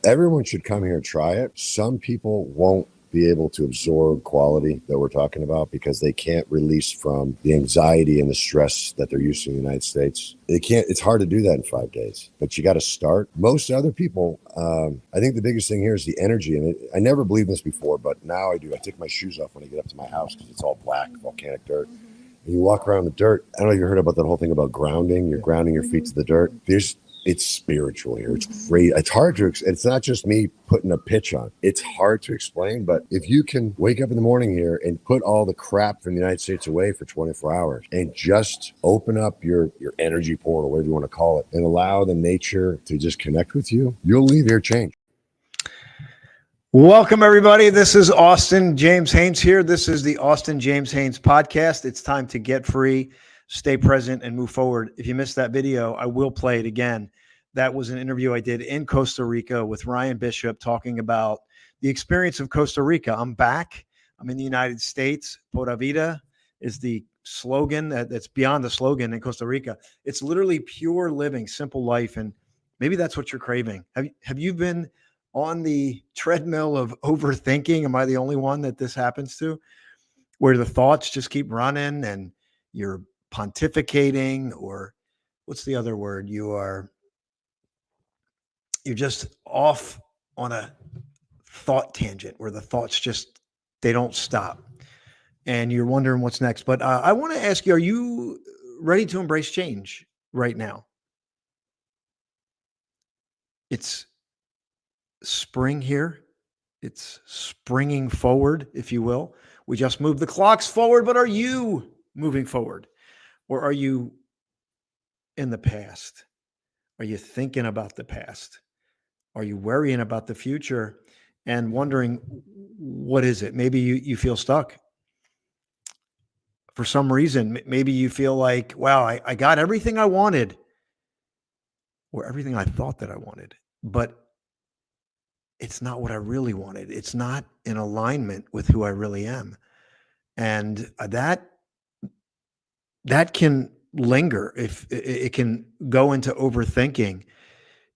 everyone should come here and try it. Some people won't be able to absorb quality that we're talking about because they can't release from the anxiety and the stress that they're used to in the United States. They can't. It's hard to do that in 5 days, but you got to start. Most other people, I think the biggest thing here is the energy. And I never believed this before, but now I do. I take my shoes off when I get up to my house because it's all black, volcanic dirt. And you walk around the dirt. I don't know if you heard about that whole thing about grounding. You're grounding your feet to the dirt. It's spiritual here. It's great. It's hard to, it's not just me putting a pitch on. It's hard to explain, but if you can wake up in the morning here and put all the crap from the United States away for 24 hours and just open up your energy portal, whatever you want to call it, and allow the nature to just connect with you, you'll leave here changed. Welcome, everybody. This is Austin James Haynes here. This is the Austin James Haynes podcast. It's time to get free, stay present, and move forward. If you missed that video, I will play it again. That was an interview I did in Costa Rica with Ryan Bishop talking about the experience of Costa Rica. I'm back. I'm in the United States. Pura Vida is the slogan that's beyond the slogan in Costa Rica. It's literally pure living, simple life. And maybe that's what you're craving. Have you been on the treadmill of overthinking? Am I the only one that this happens to? Where the thoughts just keep running and you're pontificating, or what's the other word? You're just off on a thought tangent where the thoughts just, they don't stop and you're wondering what's next. But I want to ask you, are you ready to embrace change right now? It's spring here. It's springing forward, if you will. We just moved the clocks forward, but are you moving forward? Or are you in the past? Are you thinking about the past? Are you worrying about the future and wondering, what is it? Maybe you feel stuck for some reason. Maybe you feel like, wow, I got everything I wanted, or everything I thought that I wanted, but it's not what I really wanted. It's not in alignment with who I really am. And that can linger. If it can go into overthinking,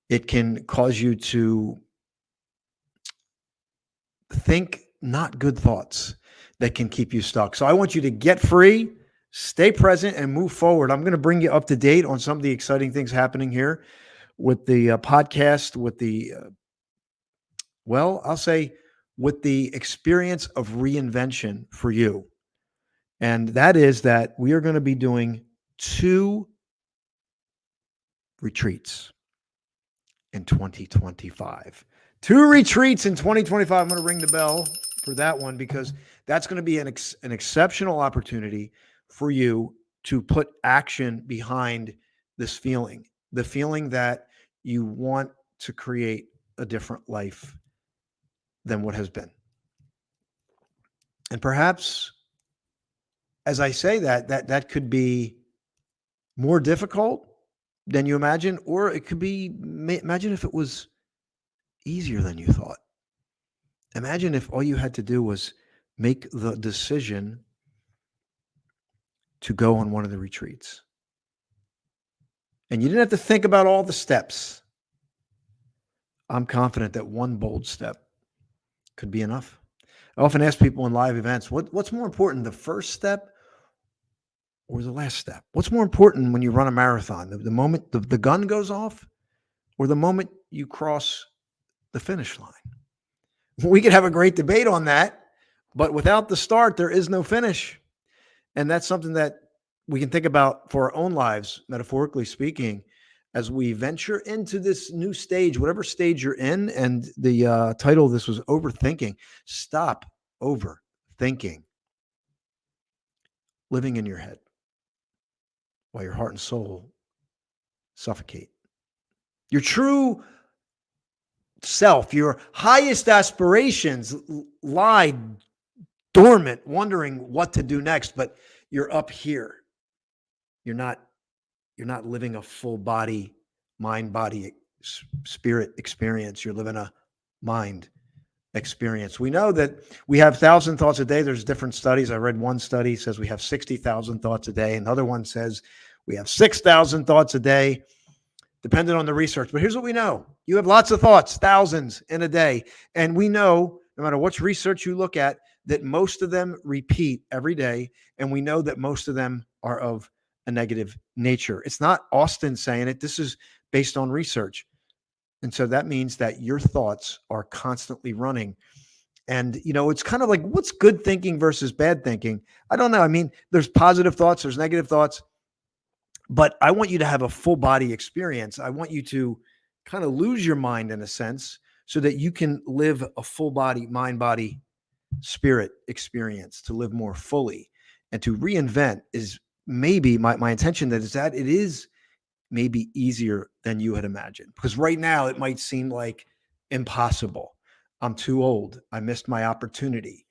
it can cause you to think not good thoughts that can keep you stuck. So I want you to get free, stay present, and move forward. I'm going to bring you up to date on some of the exciting things happening here with the podcast, with the, I'll say with the experience of reinvention for you. And that is that we are going to be doing 2 retreats in 2025. 2 retreats in 2025. I'm going to ring the bell for that one because that's going to be an exceptional opportunity for you to put action behind this feeling, the feeling that you want to create a different life than what has been. And perhaps, as I say that could be more difficult than you imagine, or it could be, imagine if it was easier than you thought. Imagine if all you had to do was make the decision to go on one of the retreats. And you didn't have to think about all the steps. I'm confident that one bold step could be enough. I often ask people in live events, what's more important, the first step or the last step? What's more important when you run a marathon? The moment the gun goes off, or the moment you cross the finish line? We could have a great debate on that, but without the start, there is no finish. And that's something that we can think about for our own lives, metaphorically speaking, as we venture into this new stage, whatever stage you're in. And the title of this was Overthinking. Stop overthinking. Living in your head while your heart and soul suffocate. Your true self, your highest aspirations lie dormant, wondering what to do next, but you're up here. You're not living a full body, mind, body, spirit experience. You're living a mind experience. We know that we have 1,000 thoughts a day. There's different studies. I read one study says we have 60,000 thoughts a day. Another one says we have 6,000 thoughts a day. depending on the research. But here's what we know. You have lots of thoughts, thousands in a day. And we know, no matter which research you look at, that most of them repeat every day. And we know that most of them are of a negative nature. It's not Austin saying it. This is based on research. And so that means that your thoughts are constantly running. And, it's kind of like, what's good thinking versus bad thinking? I don't know. I mean, there's positive thoughts, there's negative thoughts, but I want you to have a full body experience. I want you to kind of lose your mind in a sense so that you can live a full body, mind, body, spirit experience, to live more fully. And to reinvent is maybe my intention that it is maybe easier than you had imagined. Because right now it might seem like impossible. I'm too old. I missed my opportunity.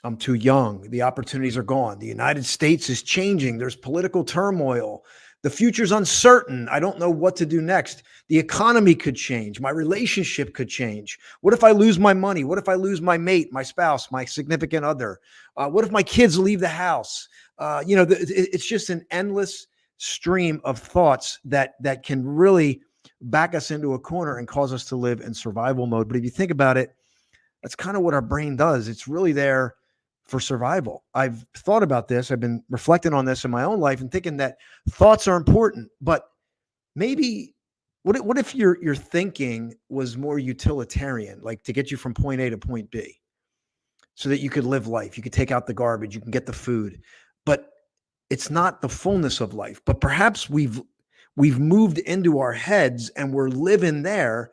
I'm too young. The opportunities are gone. The United States is changing. There's political turmoil. The future's uncertain. I don't know what to do next. The economy could change. My relationship could change. What if I lose my money? What if I lose my mate, my spouse, my significant other? What if my kids leave the house? It's just an endless stream of thoughts that can really back us into a corner and cause us to live in survival mode. But if you think about it, that's kind of what our brain does. It's really there for survival. I've thought about this. I've been reflecting on this in my own life and thinking that thoughts are important, but maybe what if your thinking was more utilitarian, like to get you from point A to point B so that you could live life, you could take out the garbage, you can get the food, but it's not the fullness of life. But perhaps we've moved into our heads and we're living there,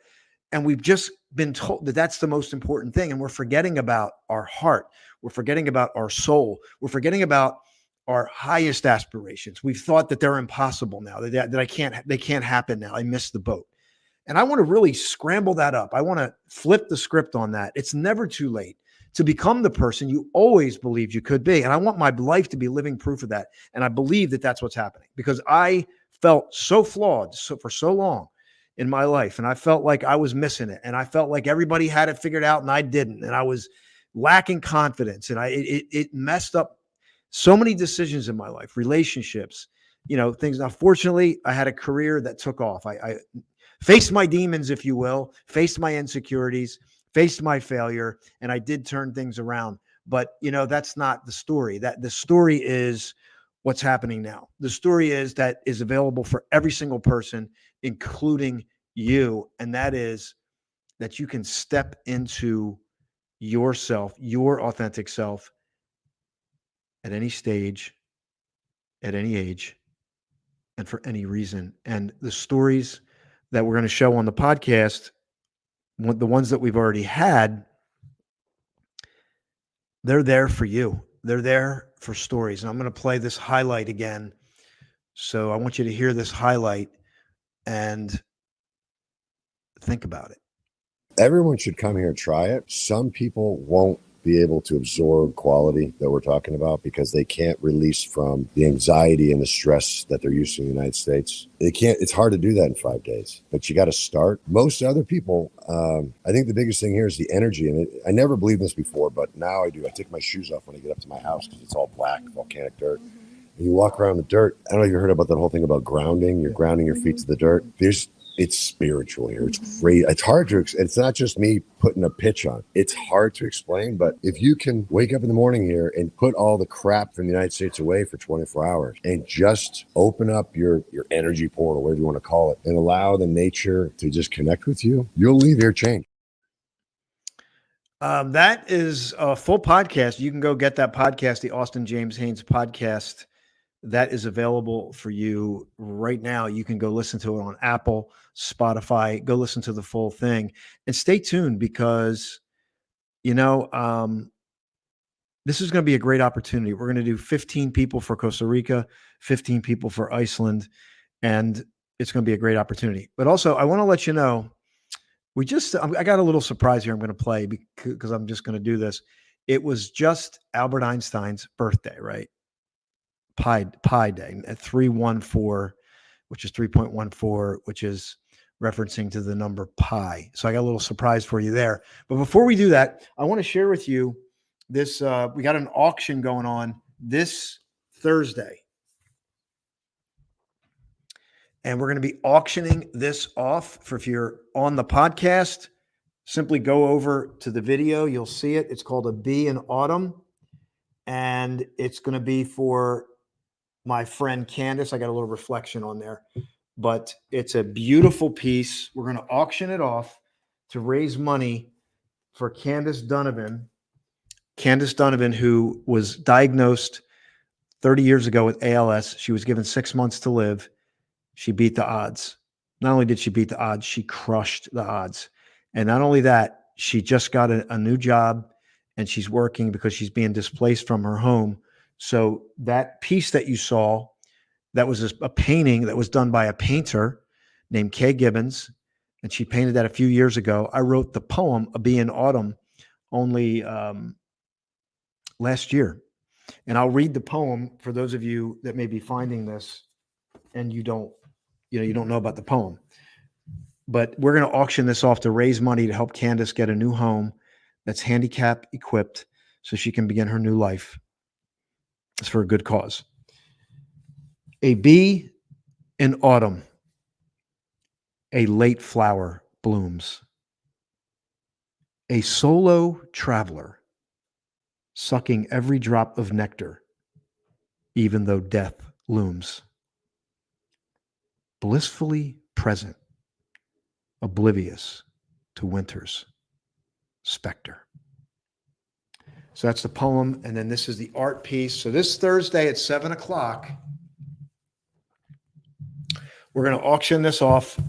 and we've just been told that that's the most important thing. And we're forgetting about our heart. We're forgetting about our soul. We're forgetting about our highest aspirations. We've thought that they're impossible now, that they can't happen now. I missed the boat. And I want to really scramble that up. I want to flip the script on that. It's never too late to become the person you always believed you could be. And I want my life to be living proof of that. And I believe that that's what's happening, because I felt so flawed for so long in my life. And I felt like I was missing it. And I felt like everybody had it figured out and I didn't. And I was lacking confidence. And it messed up so many decisions in my life, relationships, things. Now, fortunately, I had a career that took off. I faced my demons, if you will, faced my insecurities, faced my failure, and I did turn things around. But, that's not the story. That the story is what's happening now. The story is that is available for every single person, including you. And that is that you can step into yourself, your authentic self, at any stage, at any age, and for any reason. And the stories that we're going to show on the podcast, the ones that we've already had, they're there for you. They're there for stories. And I'm going to play this highlight again. So I want you to hear this highlight and think about it. Everyone should come here and try it. Some people won't be able to absorb quality that we're talking about because they can't release from the anxiety and the stress that they're used to in the United States. It's hard to do that in 5 days, but you got to start. Most other people, I think the biggest thing here is the energy. And I never believed this before, but now I do. I take my shoes off when I get up to my house because it's all black, volcanic dirt. And you walk around the dirt. I don't know if you heard about that whole thing about grounding. You're grounding your feet to the dirt. It's spiritual here. It's great. It's hard to, it's not just me putting a pitch on. It's hard to explain, but if you can wake up in the morning here and put all the crap from the United States away for 24 hours and just open up your energy portal, whatever you want to call it, and allow the nature to just connect with you, you'll leave here changed. That is a full podcast. You can go get that podcast, the Austin James Haynes podcast. That is available for you right now. You can go listen to it on Apple, Spotify, go listen to the full thing, and stay tuned because, this is going to be a great opportunity. We're going to do 15 people for Costa Rica, 15 people for Iceland, and it's going to be a great opportunity. But also, I want to let you know, I got a little surprise here I'm going to play because I'm just going to do this. It was just Albert Einstein's birthday, right? Pi Day at 314, which is 3.14, which is referencing to the number pi. So I got a little surprise for you there. But before we do that, I want to share with you this. We got an auction going on this Thursday. And we're going to be auctioning this off. For if you're on the podcast, simply go over to the video. You'll see it. It's called A Bee in Autumn. And it's going to be for my friend Candace. I got a little reflection on there, but it's a beautiful piece. We're going to auction it off to raise money for Candace Donovan. Candace Donovan, who was diagnosed 30 years ago with ALS. She was given 6 months to live. She beat the odds. Not only did she beat the odds, she crushed the odds. And not only that, she just got a new job and she's working because she's being displaced from her home. So that piece that you saw, that was a painting that was done by a painter named Kay Gibbons, and she painted that a few years ago. I wrote the poem A Bee in Autumn only last year. And I'll read the poem for those of you that may be finding this and you don't know about the poem. But we're going to auction this off to raise money to help Candace get a new home that's handicap equipped so she can begin her new life. It's for a good cause. A bee in autumn, a late flower blooms. A solo traveler sucking every drop of nectar, even though death looms. Blissfully present, oblivious to winter's specter. So that's the poem. And then this is the art piece. So this Thursday at 7:00, we're going to auction this off.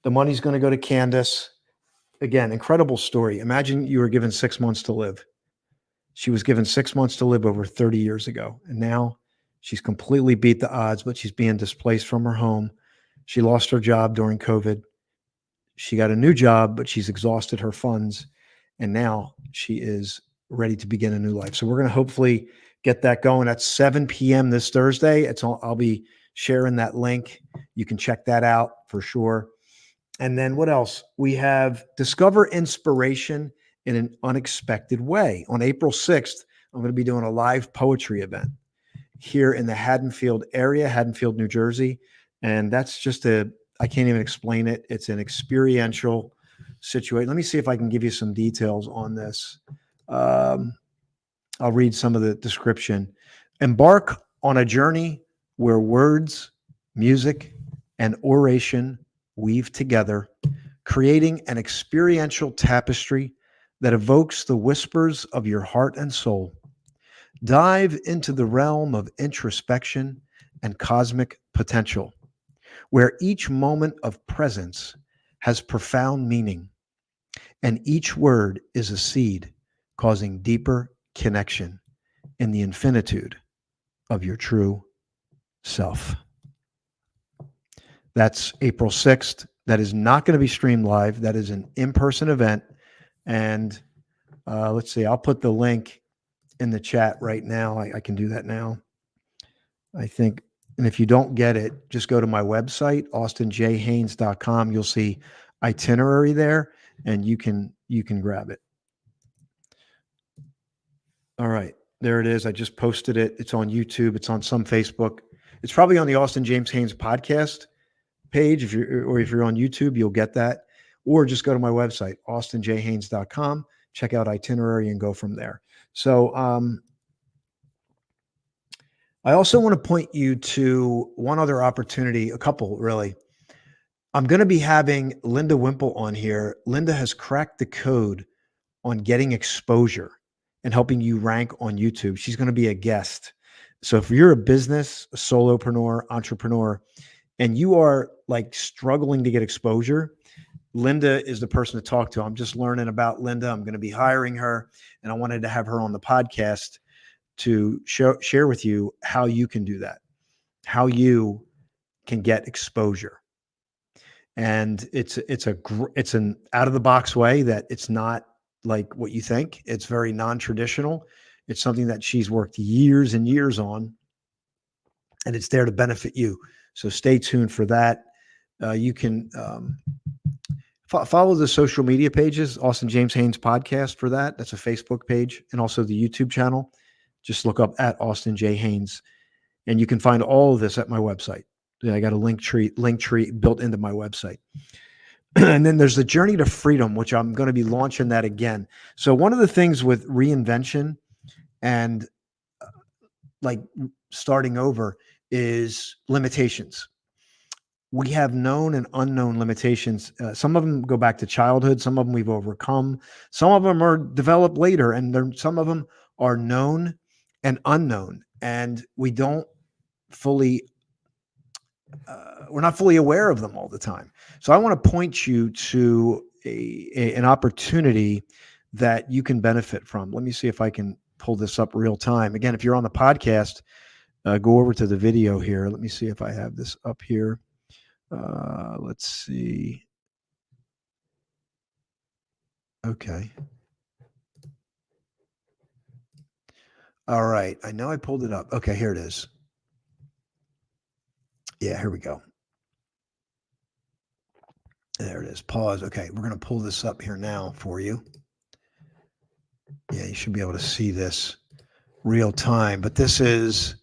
The money's going to go to Candace. Again, incredible story. Imagine you were given 6 months to live. She was given 6 months to live over 30 years ago. And now she's completely beat the odds, but she's being displaced from her home. She lost her job during COVID. She got a new job, but she's exhausted her funds. And now she is ready to begin a new life. So we're going to hopefully get that going at 7 p.m. this Thursday. I'll be sharing that link. You can check that out for sure. And then what else? We have Discover Inspiration in an Unexpected Way. On April 6th, I'm going to be doing a live poetry event here in the Haddonfield area, Haddonfield, New Jersey. And that's just I can't even explain it. It's an experiential situation. Let me see if I can give you some details on this. I'll read some of the description. Embark on a journey where words, music, and oration weave together, creating an experiential tapestry that evokes the whispers of your heart and soul. Dive into the realm of introspection and cosmic potential, where each moment of presence has profound meaning, and each word is a seed causing deeper connection in the infinitude of your true self. That's April 6th. That is not going to be streamed live. That is an in-person event. And let's see, I'll put the link in the chat right now. I can do that now, I think. And if you don't get it, just go to my website, austinjhaynes.com. You'll see itinerary there, and you can grab it. All right, there it is. I just posted it. It's on YouTube. It's on some Facebook. It's probably on the Austin James Haynes podcast page. If you're on YouTube, you'll get that. Or just go to my website, austinjhaynes.com. Check out itinerary and go from there. So I also want to point you to one other opportunity, a couple really. I'm going to be having Linda Wimple on here. Linda has cracked the code on getting exposure and helping you rank on YouTube. She's going to be a guest. So if you're a business, a solopreneur, entrepreneur, and you are like struggling to get exposure, Linda is the person to talk to. I'm just learning about Linda. I'm going to be hiring her, and I wanted to have her on the podcast to share with you how you can do that, how you can get exposure. And it's an out of the box way that it's not like what you think. It's very non-traditional. It's something that she's worked years and years on, and it's there to benefit you. So stay tuned for that. You can follow the social media pages, Austin James Haynes Podcast for that. That's a Facebook page, and also the YouTube channel. Just look up at Austin J. Haynes, and you can find all of this at my website. Yeah, I got a link tree built into my website. And then there's the Journey to Freedom, which I'm going to be launching that again. So one of the things with reinvention and like starting over is limitations. We have known and unknown limitations. Some of them go back to childhood. Some of them we've overcome. Some of them are developed later, and some of them are known and unknown, and we don't fully we're not fully aware of them all the time. So I want to point you to an opportunity that you can benefit from. Let me see if I can pull this up real time. Again, if you're on the podcast, go over to the video here. Let me see if I have this up here. Let's see. Okay. All right. I know I pulled it up. Okay, here it is. Yeah, here we go. There it is. Pause. Okay, we're going to pull this up here now for you. Yeah, you should be able to see this real time. But this is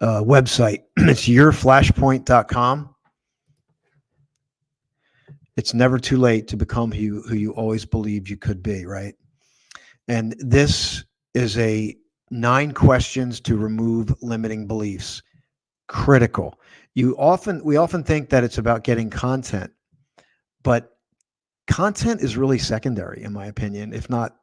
a website. It's yourflashpoint.com. It's never too late to become who you always believed you could be, right? And this is a 9 questions to remove limiting beliefs. Critical. We often think that it's about getting content, but content is really secondary, in my opinion, if not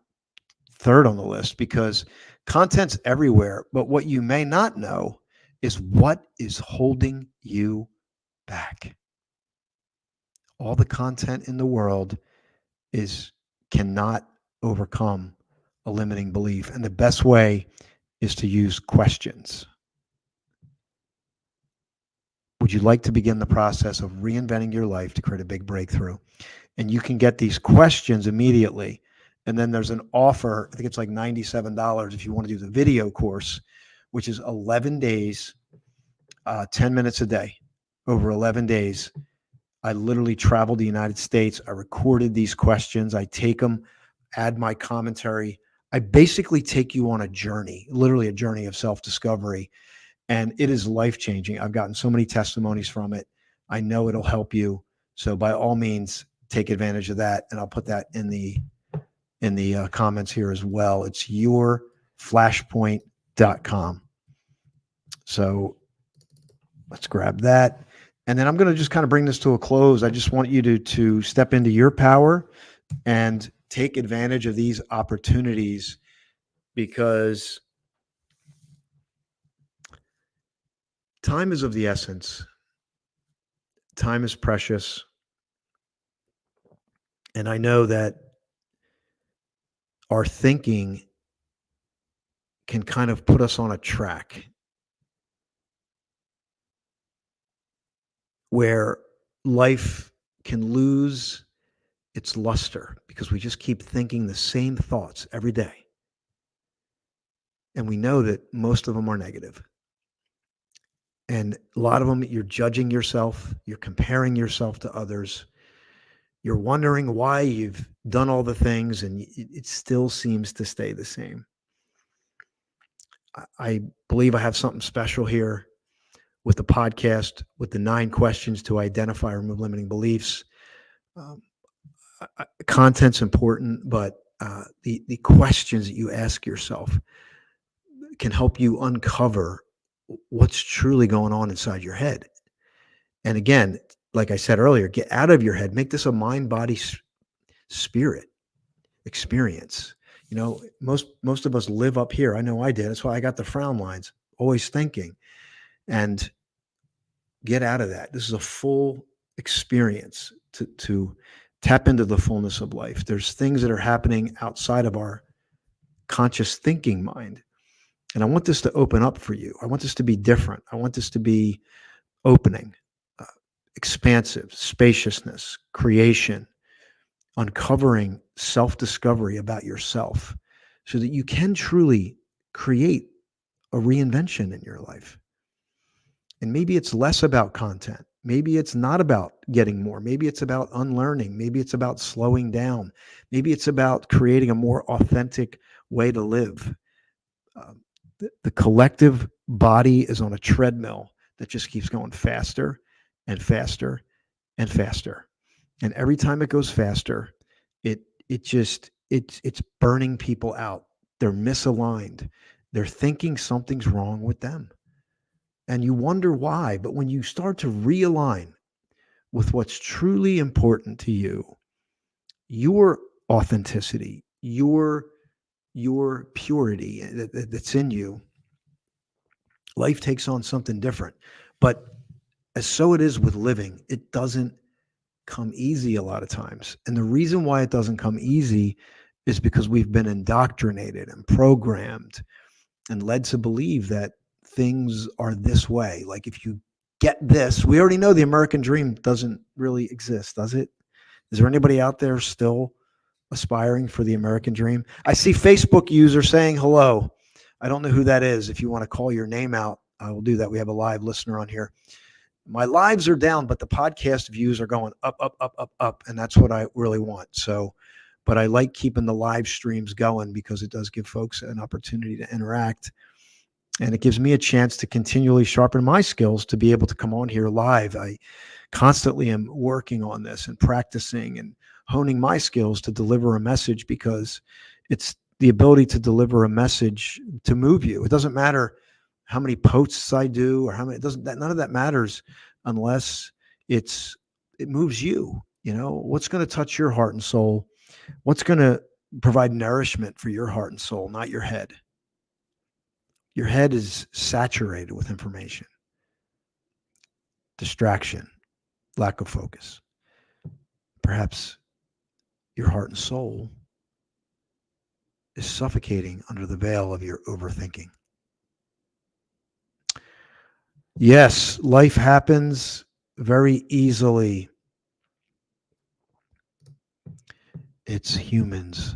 third on the list, because content's everywhere. But what you may not know is what is holding you back. All the content in the world cannot overcome a limiting belief. And the best way is to use questions. Would you like to begin the process of reinventing your life to create a big breakthrough? And you can get these questions immediately. And then there's an offer, I think it's like $97 if you want to do the video course, which is 11 days, 10 minutes a day, over 11 days. I literally traveled the United States. I recorded these questions. I take them, add my commentary. I basically take you on a journey, literally a journey of self-discovery. And it is life-changing. I've gotten so many testimonies from it. I know it'll help you. So by all means, take advantage of that. And I'll put that in the comments here as well. It's yourflashpoint.com. So let's grab that. And then I'm going to just kind of bring this to a close. I just want you to step into your power and take advantage of these opportunities, because time is of the essence. Time is precious. And I know that our thinking can kind of put us on a track where life can lose its luster because we just keep thinking the same thoughts every day. And we know that most of them are negative. And a lot of them, you're judging yourself, you're comparing yourself to others, you're wondering why you've done all the things and it still seems to stay the same. I believe I have something special here with the podcast, with the 9 questions to identify and remove limiting beliefs. Content's important, but the questions that you ask yourself can help you uncover what's truly going on inside your head. And again, like I said earlier, get out of your head. Make this a mind, body, spirit experience. You know, most of us live up here. I know I did. That's why I got the frown lines, always thinking. And get out of that. This is a full experience to tap into the fullness of life. There's things that are happening outside of our conscious thinking mind. And I want this to open up for you. I want this to be different. I want this to be opening, expansive, spaciousness, creation, uncovering self-discovery about yourself so that you can truly create a reinvention in your life. And maybe it's less about content. Maybe it's not about getting more. Maybe it's about unlearning. Maybe it's about slowing down. Maybe it's about creating a more authentic way to live. The collective body is on a treadmill that just keeps going faster and faster and faster. And every time it goes faster, it's burning people out. They're misaligned. They're thinking something's wrong with them. And you wonder why. But when you start to realign with what's truly important to you, your authenticity, your purity that's in you, life takes on something different. But as so it is with living, it doesn't come easy a lot of times. And the reason why it doesn't come easy is because we've been indoctrinated and programmed and led to believe that things are this way. Like if you get this, we already know the American dream doesn't really exist, does it? Is there anybody out there still aspiring for the American dream? I see Facebook user saying hello. I don't know who that is. If you want to call your name out, I will do that. We have a live listener on here. My lives are down, but the podcast views are going up, up, up, up, up. And that's what I really want. So, but I like keeping the live streams going because it does give folks an opportunity to interact. And it gives me a chance to continually sharpen my skills to be able to come on here live. I constantly am working on this and practicing and honing my skills to deliver a message, because it's the ability to deliver a message to move you. It doesn't matter how many posts I do or how many, none of that matters unless it moves you. You know, what's going to touch your heart and soul? What's going to provide nourishment for your heart and soul, not your head. Your head is saturated with information, distraction, lack of focus. Perhaps your heart and soul is suffocating under the veil of your overthinking. Yes, life happens very easily. It's humans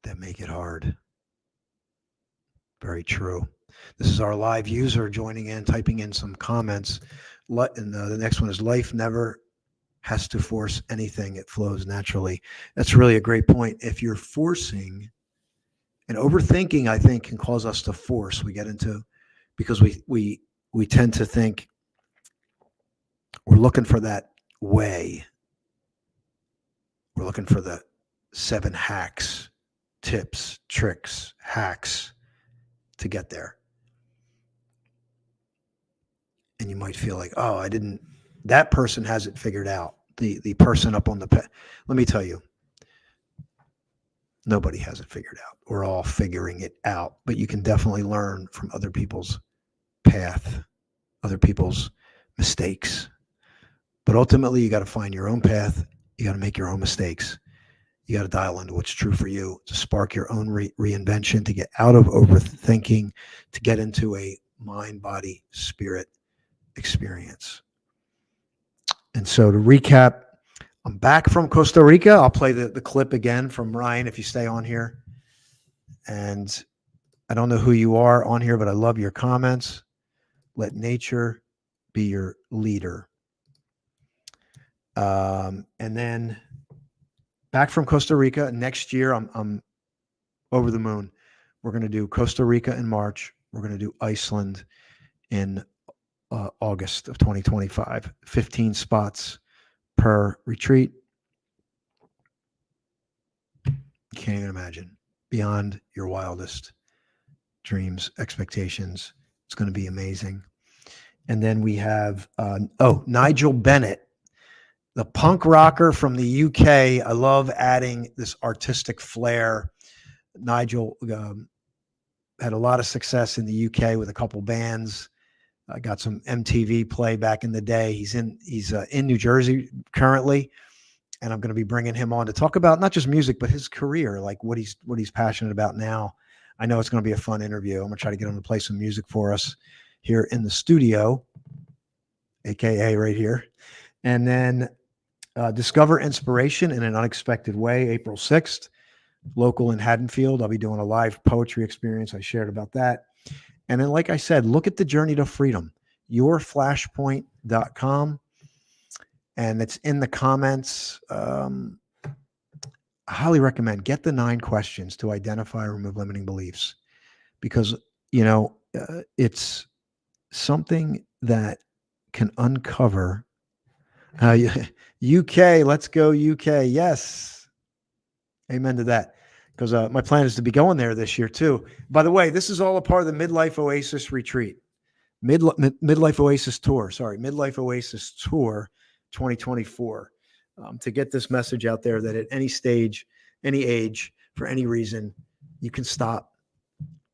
that make it hard. Very true. This is our live user joining in, typing in some comments. And the next one is, life never has to force anything. It flows naturally. That's really a great point. If you're forcing, and overthinking, I think, can cause us to force. We get into, because we tend to think we're looking for that way. We're looking for the 7 hacks, tips, tricks, hacks to get there. And you might feel like, oh, that person has it figured out. The person up on the, let me tell you, nobody has it figured out. We're all figuring it out, but you can definitely learn from other people's path, other people's mistakes. But ultimately, you got to find your own path. You got to make your own mistakes. You got to dial into what's true for you, to spark your own reinvention, to get out of overthinking, to get into a mind, body, spirit experience. And so to recap, I'm back from Costa Rica. I'll play the clip again from Ryan if you stay on here. And I don't know who you are on here, but I love your comments. Let nature be your leader. And then back from Costa Rica. Next year, I'm over the moon. We're going to do Costa Rica in March. We're going to do Iceland in August of 2025. 15 spots per retreat. You can't even imagine. Beyond your wildest dreams, expectations. It's going to be amazing. And then we have, Nigel Bennett, the punk rocker from the UK. I love adding this artistic flair. Nigel had a lot of success in the UK with a couple bands. Got some MTV play back in the day. He's in New Jersey currently, and I'm going to be bringing him on to talk about not just music, but his career, like what he's passionate about now. I know it's going to be a fun interview. I'm going to try to get him to play some music for us here in the studio, AKA right here. And then Discover Inspiration in an Unexpected Way, April 6th, local in Haddonfield. I'll be doing a live poetry experience. I shared about that. And then, like I said, look at the journey to freedom, yourflashpoint.com. And it's in the comments. I highly recommend get the 9 questions to identify or remove limiting beliefs, because, it's something that can uncover UK. Let's go UK. Yes. Amen to that. Because my plan is to be going there this year too. By the way, this is all a part of the Midlife Oasis retreat. Midlife Oasis tour. Sorry, Midlife Oasis tour 2024. To get this message out there that at any stage, any age, for any reason, you can stop.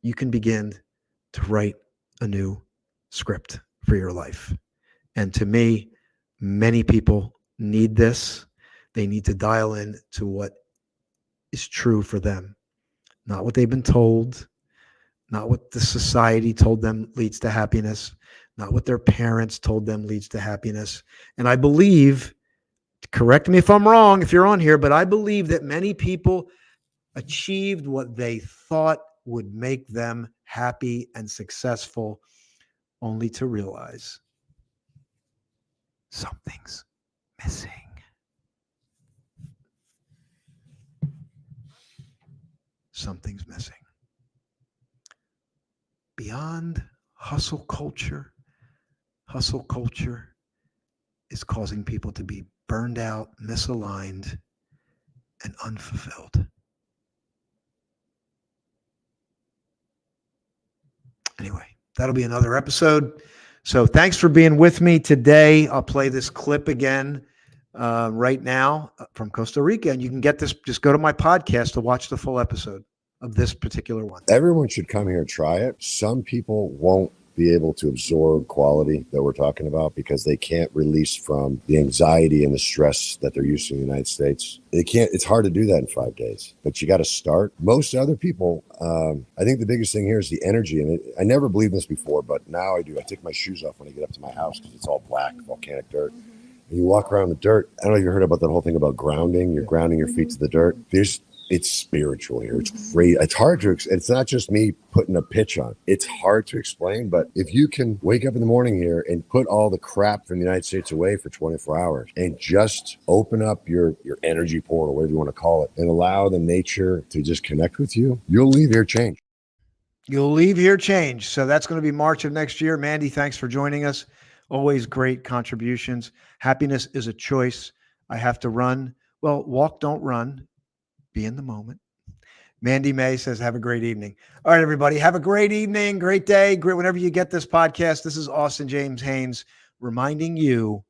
You can begin to write a new script for your life. And to me, many people need this. They need to dial in to what is true for them, not what they've been told, not what the society told them leads to happiness, not what their parents told them leads to happiness. And I believe, correct me if I'm wrong, if you're on here, but I believe that many people achieved what they thought would make them happy and successful, only to realize something's missing. Something's missing. Beyond hustle culture is causing people to be burned out, misaligned, and unfulfilled. Anyway, that'll be another episode. So thanks for being with me today. I'll play this clip again right now from Costa Rica, and you can get this. Just go to my podcast to watch the full episode of this particular one. Everyone should come here and try it. Some people won't be able to absorb quality that we're talking about because they can't release from the anxiety and the stress that they're used to in the United States. It's hard to do that in 5 days, but you got to start. Most other people, I think the biggest thing here is the energy. And I never believed this before, but now I do. I take my shoes off when I get up to my house because it's all black, volcanic dirt. And you walk around the dirt. I don't know if you heard about that whole thing about grounding. You're grounding your feet to the dirt. It's spiritual here. It's great. It's hard to, it's not just me putting a pitch on. It's hard to explain, but if you can wake up in the morning here and put all the crap from the United States away for 24 hours and just open up your energy portal, whatever you want to call it, and allow the nature to just connect with you, you'll leave here changed. You'll leave here changed. So that's going to be March of next year. Mandy, thanks for joining us. Always great contributions. Happiness is a choice. I have to run. Well, walk, don't run. Be in the moment. Mandy May says, have a great evening. All right, everybody. Have a great evening, great day, great whenever you get this podcast. This is Austin James Haynes reminding you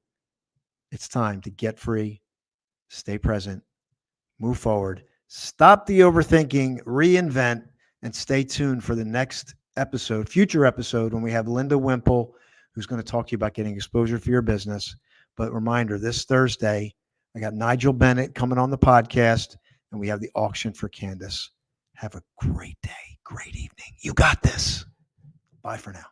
it's time to get free, stay present, move forward, stop the overthinking, reinvent, and stay tuned for the next episode, future episode, when we have Linda Wimple, who's going to talk to you about getting exposure for your business. But reminder, this Thursday, I got Nigel Bennett coming on the podcast, and we have the auction for Candace. Have a great day, great evening. You got this. Bye for now.